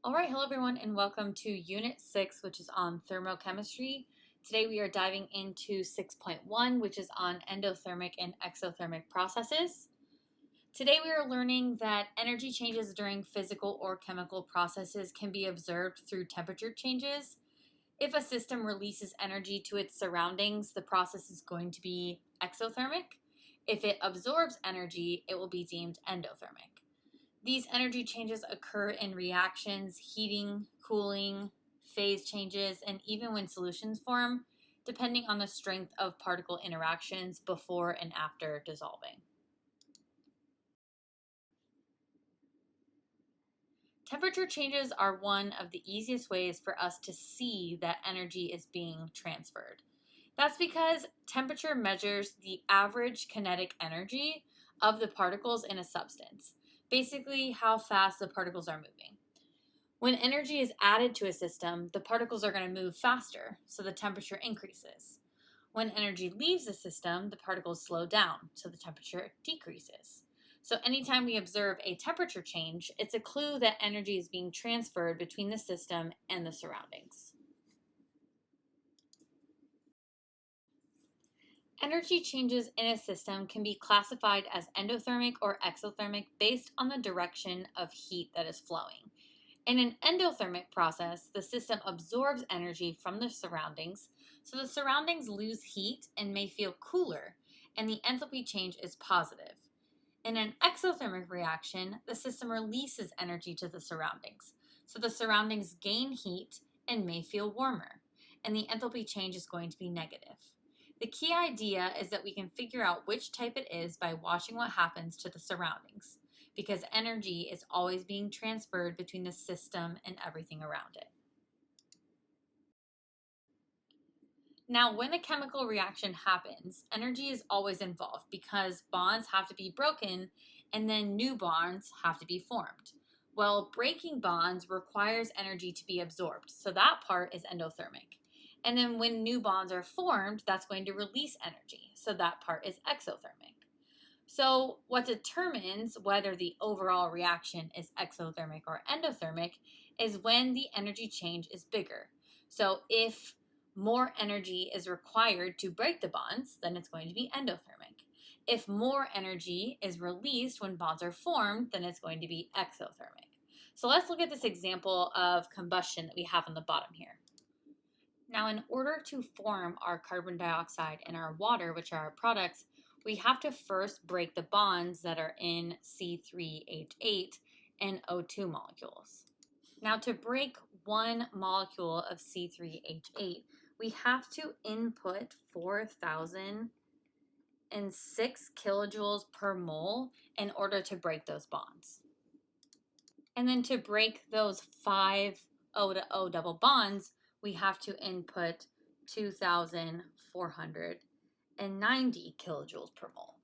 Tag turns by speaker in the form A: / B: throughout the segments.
A: All right, hello everyone, and welcome to Unit 6, which is on thermochemistry. Today we are diving into 6.1, which is on endothermic and exothermic processes. Today we are learning that energy changes during physical or chemical processes can be observed through temperature changes. If a system releases energy to its surroundings, the process is going to be exothermic. If it absorbs energy, it will be deemed endothermic. These energy changes occur in reactions, heating, cooling, phase changes, and even when solutions form, depending on the strength of particle interactions before and after dissolving. Temperature changes are one of the easiest ways for us to see that energy is being transferred. That's because temperature measures the average kinetic energy of the particles in a substance, basically how fast the particles are moving. When energy is added to a system, the particles are going to move faster, so the temperature increases. When energy leaves the system, the particles slow down, so the temperature decreases. So anytime we observe a temperature change, it's a clue that energy is being transferred between the system and the surroundings. Energy changes in a system can be classified as endothermic or exothermic based on the direction of heat that is flowing. In an endothermic process, the system absorbs energy from the surroundings, so the surroundings lose heat and may feel cooler, and the enthalpy change is positive. In an exothermic reaction, the system releases energy to the surroundings, so the surroundings gain heat and may feel warmer, and the enthalpy change is going to be negative. The key idea is that we can figure out which type it is by watching what happens to the surroundings, because energy is always being transferred between the system and everything around it. Now, when a chemical reaction happens, energy is always involved because bonds have to be broken and then new bonds have to be formed. Well, breaking bonds requires energy to be absorbed, so that part is endothermic. And then when new bonds are formed, that's going to release energy, so that part is exothermic. So what determines whether the overall reaction is exothermic or endothermic is when the energy change is bigger. So if more energy is required to break the bonds, then it's going to be endothermic. If more energy is released when bonds are formed, then it's going to be exothermic. So let's look at this example of combustion that we have on the bottom here. Now, in order to form our carbon dioxide and our water, which are our products, we have to first break the bonds that are in C3H8 and O2 molecules. Now, to break one molecule of C3H8, we have to input 4,006 kilojoules per mole in order to break those bonds. And then to break those 5 O to O double bonds, we have to input 2,490 kilojoules per mole.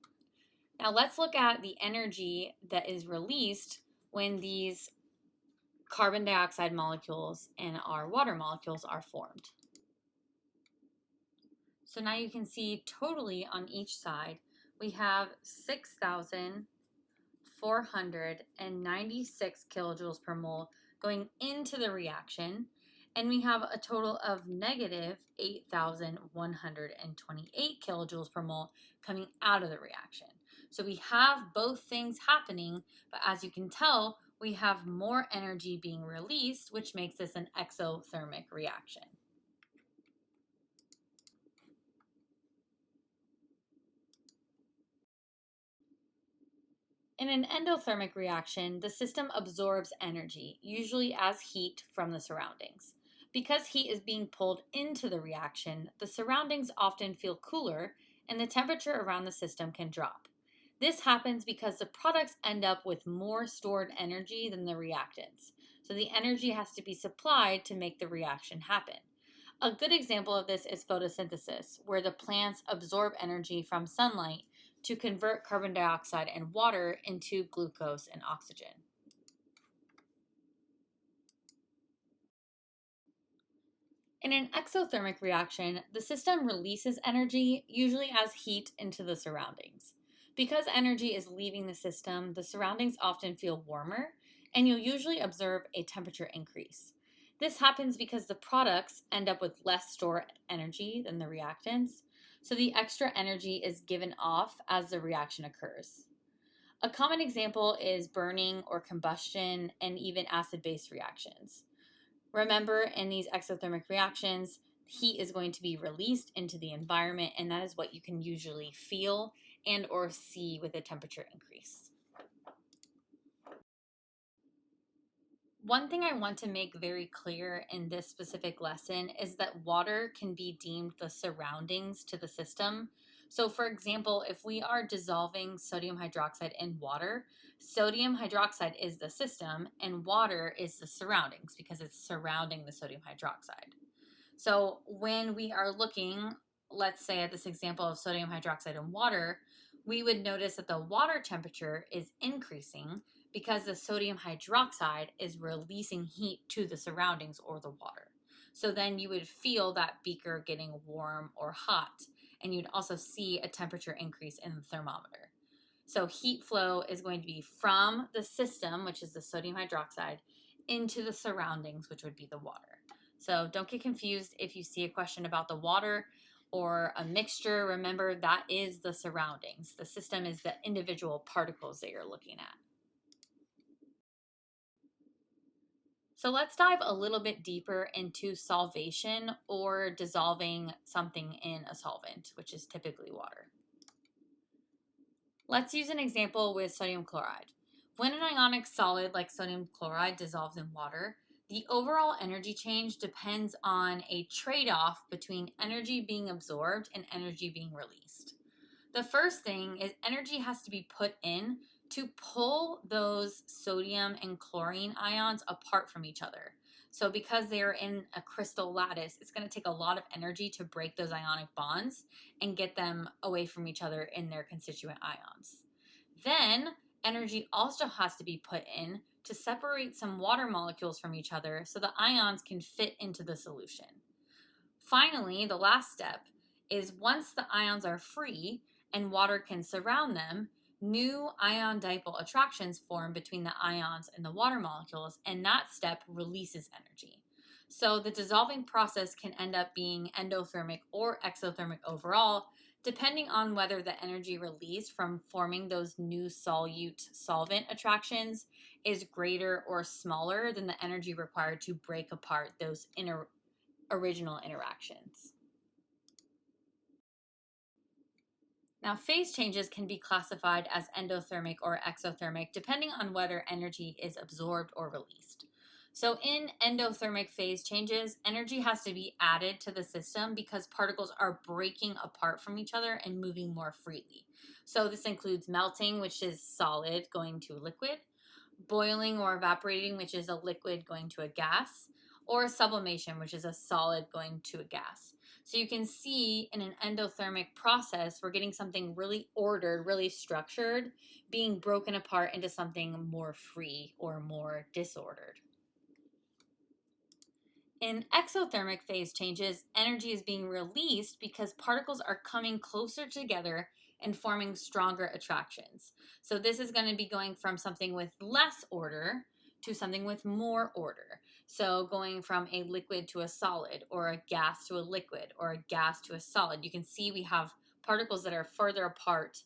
A: Now let's look at the energy that is released when these carbon dioxide molecules and our water molecules are formed. So now you can see totally on each side, we have 6,496 kilojoules per mole going into the reaction, and we have a total of negative 8,128 kilojoules per mole coming out of the reaction. So we have both things happening, but as you can tell, we have more energy being released, which makes this an exothermic reaction. In an endothermic reaction, the system absorbs energy, usually as heat from the surroundings. Because heat is being pulled into the reaction, the surroundings often feel cooler and the temperature around the system can drop. This happens because the products end up with more stored energy than the reactants. So the energy has to be supplied to make the reaction happen. A good example of this is photosynthesis, where the plants absorb energy from sunlight to convert carbon dioxide and water into glucose and oxygen. In an exothermic reaction, the system releases energy, usually as heat, into the surroundings. Because energy is leaving the system, the surroundings often feel warmer, and you'll usually observe a temperature increase. This happens because the products end up with less stored energy than the reactants, so the extra energy is given off as the reaction occurs. A common example is burning or combustion and even acid-base reactions. Remember, in these exothermic reactions, heat is going to be released into the environment, and that is what you can usually feel and or see with a temperature increase. One thing I want to make very clear in this specific lesson is that water can be deemed the surroundings to the system. So for example, if we are dissolving sodium hydroxide in water, sodium hydroxide is the system and water is the surroundings because it's surrounding the sodium hydroxide. So when we are looking, let's say at this example of sodium hydroxide in water, we would notice that the water temperature is increasing because the sodium hydroxide is releasing heat to the surroundings or the water. So then you would feel that beaker getting warm or hot, and you'd also see a temperature increase in the thermometer. So heat flow is going to be from the system, which is the sodium hydroxide, into the surroundings, which would be the water. So don't get confused if you see a question about the water or a mixture. Remember, that is the surroundings. The system is the individual particles that you're looking at. So let's dive a little bit deeper into solvation or dissolving something in a solvent, which is typically water. Let's use an example with sodium chloride. When an ionic solid like sodium chloride dissolves in water, the overall energy change depends on a trade-off between energy being absorbed and energy being released. The first thing is energy has to be put in to pull those sodium and chlorine ions apart from each other. So because they're in a crystal lattice, it's going to take a lot of energy to break those ionic bonds and get them away from each other in their constituent ions. Then energy also has to be put in to separate some water molecules from each other so the ions can fit into the solution. Finally, the last step is once the ions are free and water can surround them, new ion dipole attractions form between the ions and the water molecules, and that step releases energy. So the dissolving process can end up being endothermic or exothermic overall, depending on whether the energy released from forming those new solute solvent attractions is greater or smaller than the energy required to break apart those original interactions. Now, phase changes can be classified as endothermic or exothermic depending on whether energy is absorbed or released. So in endothermic phase changes, energy has to be added to the system because particles are breaking apart from each other and moving more freely. So this includes melting, which is solid going to liquid, boiling or evaporating, which is a liquid going to a gas, or sublimation, which is a solid going to a gas. So you can see in an endothermic process, we're getting something really ordered, really structured, being broken apart into something more free or more disordered. In exothermic phase changes, energy is being released because particles are coming closer together and forming stronger attractions. So this is going to be going from something with less order to something with more order. So going from a liquid to a solid, or a gas to a liquid, or a gas to a solid. You can see we have particles that are further apart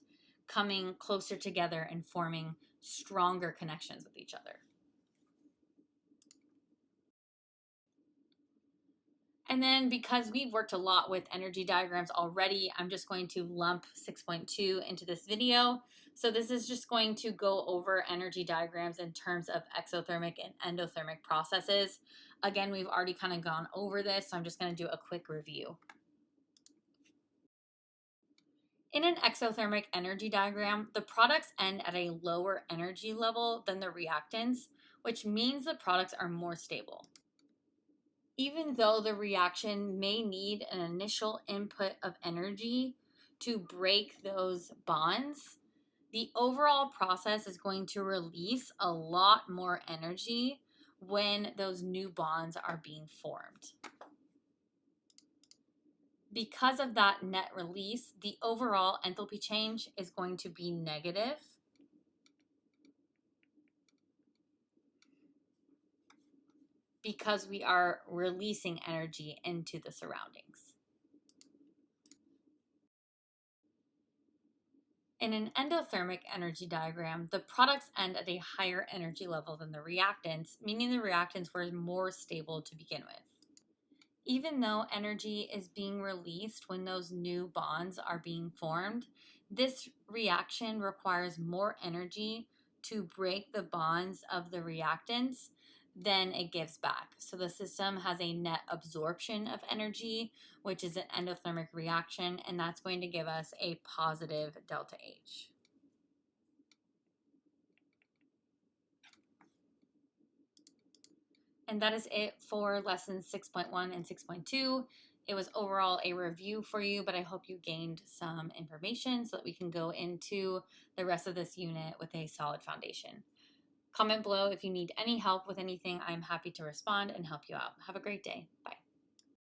A: coming closer together and forming stronger connections with each other. And then because we've worked a lot with energy diagrams already, I'm just going to lump 6.2 into this video. So this is just going to go over energy diagrams in terms of exothermic and endothermic processes. Again, we've already kind of gone over this, so I'm just going to do a quick review. In an exothermic energy diagram, the products end at a lower energy level than the reactants, which means the products are more stable. Even though the reaction may need an initial input of energy to break those bonds, the overall process is going to release a lot more energy when those new bonds are being formed. Because of that net release, the overall enthalpy change is going to be negative. because we are releasing energy into the surroundings. In an endothermic energy diagram, the products end at a higher energy level than the reactants, meaning the reactants were more stable to begin with. Even though energy is being released when those new bonds are being formed, this reaction requires more energy to break the bonds of the reactants than it gives back. So the system has a net absorption of energy, which is an endothermic reaction, and that's going to give us a positive delta H. And that is it for lessons 6.1 and 6.2. It was overall a review for you, but I hope you gained some information so that we can go into the rest of this unit with a solid foundation. Comment below if you need any help with anything. I'm happy to respond and help you out. Have a great day. Bye.